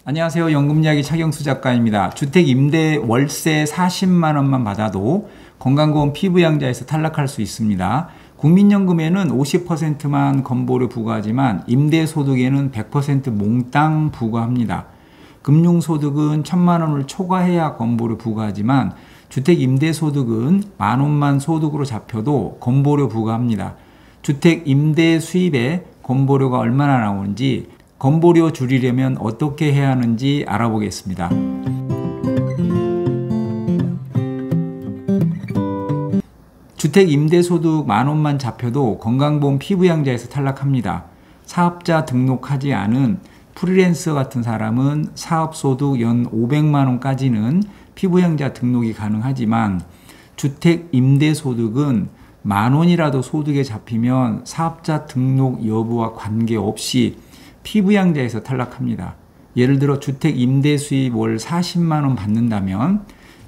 안녕하세요. 연금이야기 차경수 작가입니다. 주택 임대 월세 40만 원만 받아도 건강보험 피부양자에서 탈락할 수 있습니다. 국민연금에는 50%만 건보료 부과하지만 임대소득에는 100% 몽땅 부과합니다. 금융소득은 1,000만 원을 초과해야 건보료 부과하지만 주택 임대소득은 10,000원만 소득으로 잡혀도 건보료 부과합니다. 주택 임대 수입에 건보료가 얼마나 나오는지, 건보료 줄이려면 어떻게 해야 하는지 알아보겠습니다. 주택 임대소득 10,000원만 잡혀도 건강보험 피부양자에서 탈락합니다. 사업자 등록하지 않은 프리랜서 같은 사람은 사업소득 연 500만 원까지는 피부양자 등록이 가능하지만 주택 임대소득은 10,000원이라도 소득에 잡히면 사업자 등록 여부와 관계없이 피부양자에서 탈락합니다. 예를 들어 주택 임대 수입 월 40만 원 받는다면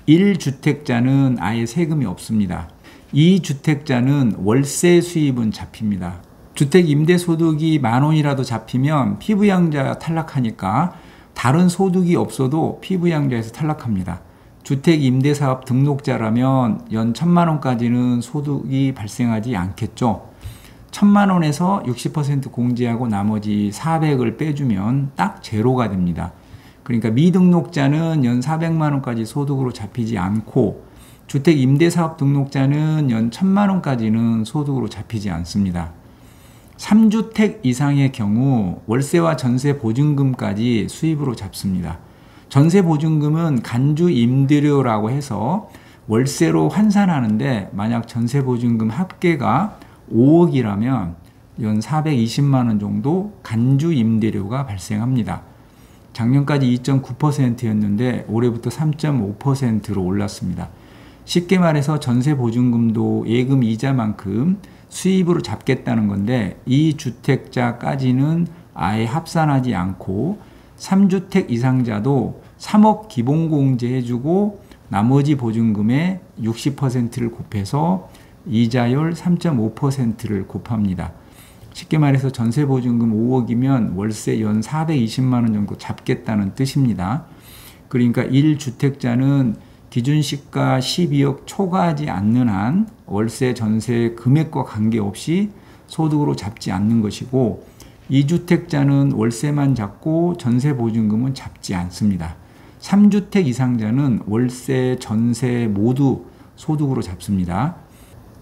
1주택자는 아예 세금이 없습니다. 2주택자는 월세 수입은 잡힙니다. 주택 임대 소득이 10,000원이라도 잡히면 피부양자 탈락하니까 다른 소득이 없어도 피부양자에서 탈락합니다. 주택 임대사업 등록자라면 연 1,000만 원까지는 소득이 발생하지 않겠죠. 1,000만 원에서 60% 공제하고 나머지 400을 빼주면 딱 제로가 됩니다. 그러니까 미등록자는 연 400만 원까지 소득으로 잡히지 않고 주택 임대사업 등록자는 연 1,000만 원까지는 소득으로 잡히지 않습니다. 3주택 이상의 경우 월세와 전세 보증금까지 수입으로 잡습니다. 전세 보증금은 간주 임대료라고 해서 월세로 환산하는데 만약 전세 보증금 합계가 5억이라면 연 420만 원 정도 간주 임대료가 발생합니다. 작년까지 2.9%였는데 올해부터 3.5%로 올랐습니다. 쉽게 말해서 전세 보증금도 예금 이자만큼 수입으로 잡겠다는 건데 이 주택자까지는 아예 합산하지 않고 3주택 이상자도 3억 기본공제 해주고 나머지 보증금의 60%를 곱해서 이자율 3.5%를 곱합니다. 쉽게 말해서 전세보증금 5억이면 월세 연 420만 원 정도 잡겠다는 뜻입니다. 그러니까 1주택자는 기준시가 12억 초과하지 않는 한 월세 전세 금액과 관계없이 소득으로 잡지 않는 것이고 2주택자는 월세만 잡고 전세보증금은 잡지 않습니다. 3주택 이상자는 월세, 전세 모두 소득으로 잡습니다.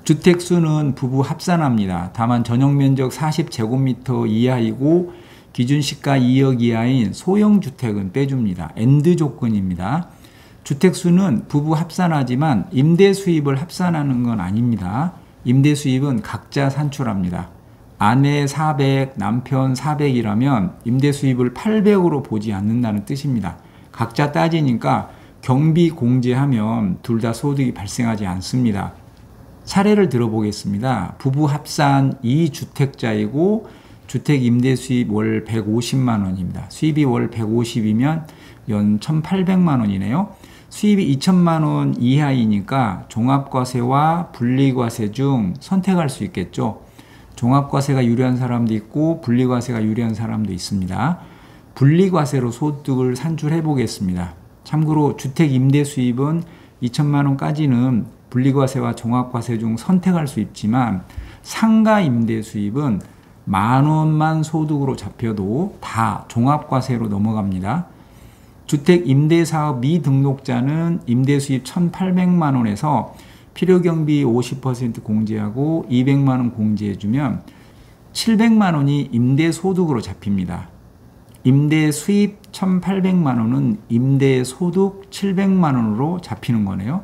주택수는 부부 합산합니다. 다만 전용면적 40제곱미터 이하이고 기준시가 2억 이하인 소형주택은 빼줍니다. 엔드 조건입니다. 주택수는 부부 합산하지만 임대수입을 합산하는 건 아닙니다. 임대수입은 각자 산출합니다. 아내 400, 남편 400이라면 임대수입을 800으로 보지 않는다는 뜻입니다. 각자 따지니까 경비 공제하면 둘 다 소득이 발생하지 않습니다. 사례를 들어보겠습니다. 부부 합산 2주택자이고 주택 임대 수입 월 150만 원입니다. 수입이 월 150이면 연 1,800만 원이네요. 수입이 2,000만 원 이하이니까 종합과세와 분리과세 중 선택할 수 있겠죠. 종합과세가 유리한 사람도 있고 분리과세가 유리한 사람도 있습니다. 분리과세로 소득을 산출해 보겠습니다. 참고로 주택 임대 수입은 2,000만 원까지는 분리과세와 종합과세 중 선택할 수 있지만 상가 임대 수입은 10,000원만 소득으로 잡혀도 다 종합과세로 넘어갑니다. 주택 임대사업 미등록자는 임대 수입 1,800만 원에서 필요경비 50% 공제하고 200만 원 공제해주면 700만 원이 임대소득으로 잡힙니다. 임대 수입 1,800만 원은 임대 소득 700만 원으로 잡히는 거네요.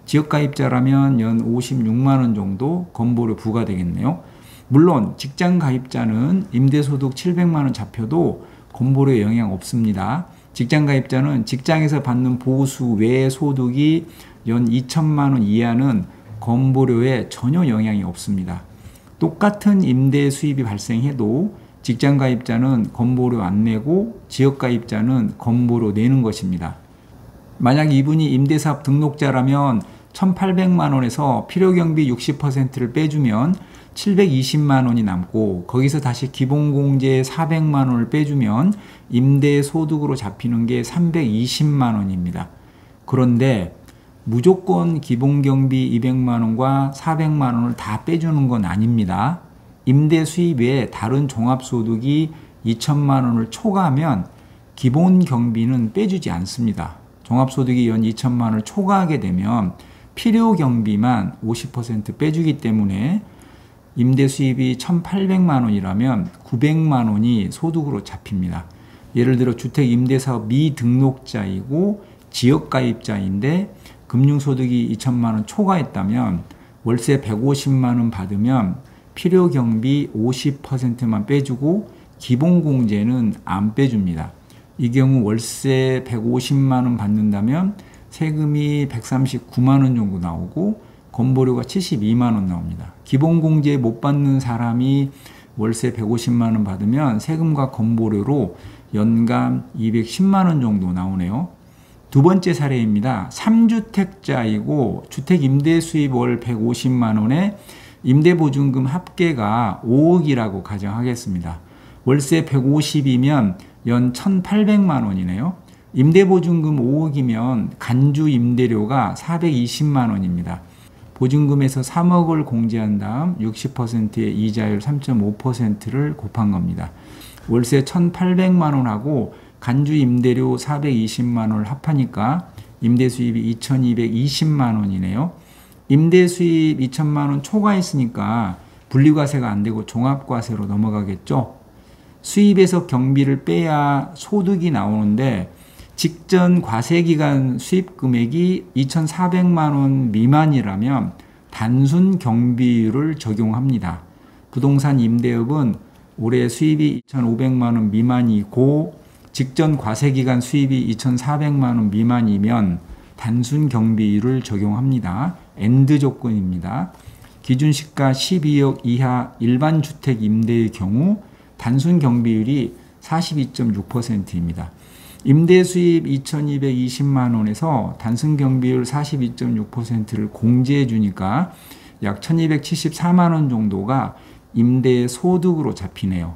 지역가입자라면 연 56만 원 정도 건보료 부과되겠네요. 물론 직장가입자는 임대소득 700만 원 잡혀도 건보료에 영향 없습니다. 직장가입자는 직장에서 받는 보수 외 소득이 연 2,000만 원 이하는 건보료에 전혀 영향이 없습니다. 똑같은 임대 수입이 발생해도 직장가입자는 건보료 안 내고 지역가입자는 건보료 내는 것입니다. 만약 이분이 임대사업 등록자라면 1,800만 원에서 필요경비 60%를 빼주면 720만 원이 남고 거기서 다시 기본공제 400만 원을 빼주면 임대소득으로 잡히는 게 320만 원입니다. 그런데 무조건 기본경비 200만 원과 400만 원을 다 빼주는 건 아닙니다. 임대 수입 외에 다른 종합소득이 2천만 원을 초과하면 기본 경비는 빼주지 않습니다. 종합소득이 연 2천만 원을 초과하게 되면 필요 경비만 50% 빼주기 때문에 임대 수입이 1,800만 원이라면 900만 원이 소득으로 잡힙니다. 예를 들어 주택임대사업 미등록자이고 지역가입자인데 금융소득이 2천만 원 초과했다면 월세 150만 원 받으면 필요 경비 50%만 빼주고 기본공제는 안 빼줍니다. 이 경우 월세 150만 원 받는다면 세금이 139만 원 정도 나오고 건보료가 72만 원 나옵니다. 기본공제 못 받는 사람이 월세 150만 원 받으면 세금과 건보료로 연간 210만 원 정도 나오네요. 두 번째 사례입니다. 3주택자이고 주택임대수입 월 150만 원에 임대보증금 합계가 5억이라고 가정하겠습니다. 월세 150이면 연 1,800만 원이네요. 임대보증금 5억이면 간주 임대료가 420만 원입니다. 보증금에서 3억을 공제한 다음 60%의 이자율 3.5%를 곱한 겁니다. 월세 1,800만 원하고 간주 임대료 420만 원을 합하니까 임대수입이 2,220만 원이네요. 임대수입 2천만 원 초과했으니까 분리과세가 안 되고 종합과세로 넘어가겠죠. 수입에서 경비를 빼야 소득이 나오는데 직전 과세기간 수입금액이 2,400만 원 미만이라면 단순 경비율을 적용합니다. 부동산 임대업은 올해 수입이 2,500만 원 미만이고 직전 과세기간 수입이 2,400만 원 미만이면 단순 경비율을 적용합니다. 엔드 조건입니다. 기준시가 12억 이하 일반 주택 임대의 경우 단순 경비율이 42.6%입니다. 임대 수입 2,220만 원에서 단순 경비율 42.6%를 공제해 주니까 약 1,274만 원 정도가 임대 소득으로 잡히네요.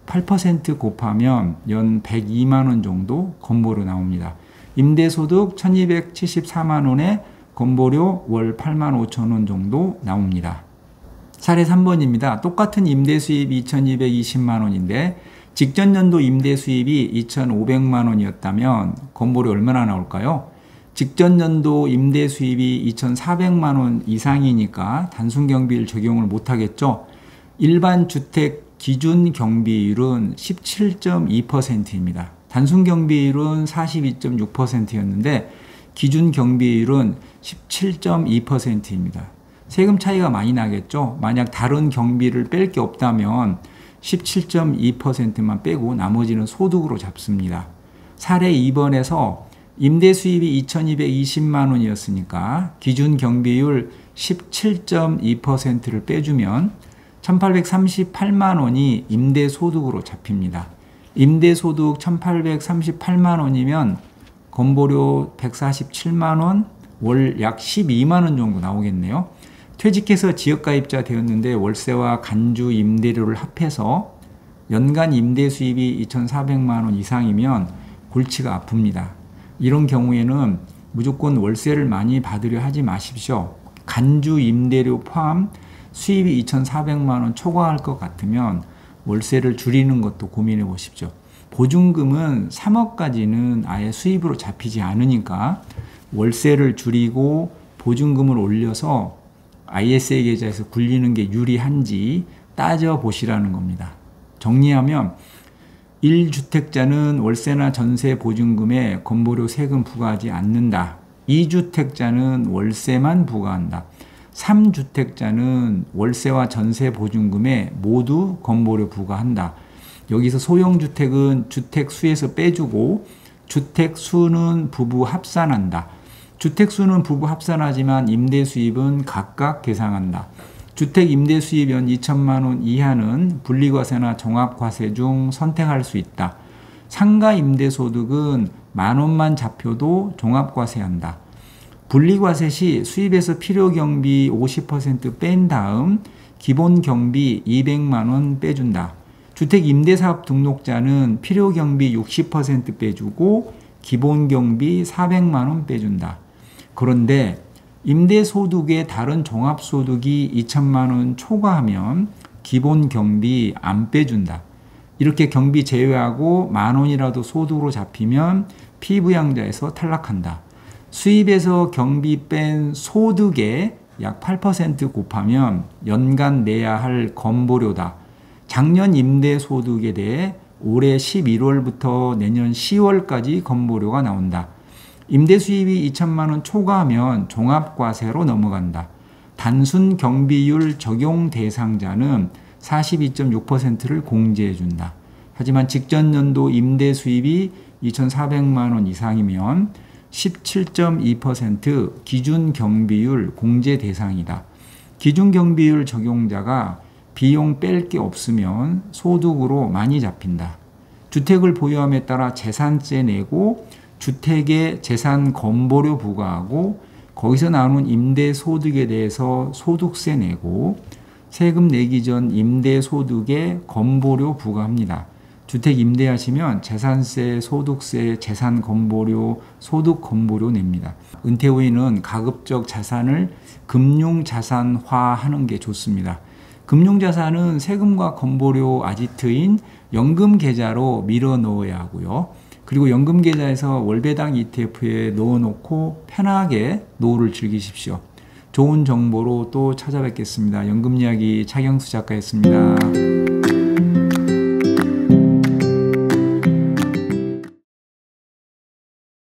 8% 곱하면 연 102만 원 정도 건보료 나옵니다. 임대소득 1,274만 원에 건보료 월 8만 5천 원 정도 나옵니다. 사례 3번입니다. 똑같은 임대수입 2,220만 원인데 직전 연도 임대수입이 2,500만 원이었다면 건보료 얼마나 나올까요? 직전 연도 임대수입이 2,400만 원 이상이니까 단순경비를 적용을 못하겠죠. 일반 주택 기준 경비율은 17.2%입니다. 단순 경비율은 42.6%였는데 기준 경비율은 17.2%입니다. 세금 차이가 많이 나겠죠. 만약 다른 경비를 뺄 게 없다면 17.2%만 빼고 나머지는 소득으로 잡습니다. 사례 2번에서 임대 수입이 2,220만 원이었으니까 기준 경비율 17.2%를 빼주면 1,838만 원이 임대 소득으로 잡힙니다. 임대 소득 1,838만 원이면 건보료 147만 원, 월 약 12만 원 정도 나오겠네요. 퇴직해서 지역가입자 되었는데 월세와 간주 임대료를 합해서 연간 임대 수입이 2,400만 원 이상이면 골치가 아픕니다. 이런 경우에는 무조건 월세를 많이 받으려 하지 마십시오. 간주 임대료 포함 수입이 2,400만 원 초과할 것 같으면 월세를 줄이는 것도 고민해 보십시오. 보증금은 3억까지는 아예 수입으로 잡히지 않으니까 월세를 줄이고 보증금을 올려서 ISA 계좌에서 굴리는 게 유리한지 따져보시라는 겁니다. 정리하면 1주택자는 월세나 전세 보증금에 건보료 세금 부과하지 않는다. 2주택자는 월세만 부과한다. 3주택자는 월세와 전세 보증금에 모두 건보료 부과한다. 여기서 소형주택은 주택수에서 빼주고 주택수는 부부 합산한다. 주택수는 부부 합산하지만 임대수입은 각각 계상한다. 주택 임대수입 연 2천만 원 이하는 분리과세나 종합과세 중 선택할 수 있다. 상가 임대소득은 만 원만 잡혀도 종합과세한다. 분리과세 시 수입에서 필요경비 50% 뺀 다음 기본 경비 200만 원 빼준다. 주택 임대사업 등록자는 필요 경비 60% 빼주고 기본 경비 400만 원 빼준다. 그런데 임대소득에 다른 종합소득이 2천만 원 초과하면 기본 경비 안 빼준다. 이렇게 경비 제외하고 만 원이라도 소득으로 잡히면 피부양자에서 탈락한다. 수입에서 경비 뺀 소득의 약 8% 곱하면 연간 내야 할 건보료다. 작년 임대소득에 대해 올해 11월부터 내년 10월까지 건보료가 나온다. 임대 수입이 2천만 원 초과하면 종합과세로 넘어간다. 단순 경비율 적용 대상자는 42.6%를 공제해 준다. 하지만 직전 연도 임대 수입이 2,400만 원 이상이면 17.2% 기준 경비율 공제 대상이다. 기준 경비율 적용자가 비용 뺄 게 없으면 소득으로 많이 잡힌다. 주택을 보유함에 따라 재산세 내고 주택에 재산 건보료 부과하고 거기서 나오는 임대소득에 대해서 소득세 내고 세금 내기 전 임대소득에 건보료 부과합니다. 주택 임대하시면 재산세, 소득세, 재산 건보료, 소득 건보료 냅니다. 은퇴 후에는 가급적 자산을 금융자산화하는 게 좋습니다. 금융자산은 세금과 건보료 아지트인 연금계좌로 밀어 넣어야 하고요. 그리고 연금계좌에서 월배당 ETF에 넣어놓고 편하게 노후를 즐기십시오. 좋은 정보로 또 찾아뵙겠습니다. 연금이야기 차경수 작가였습니다.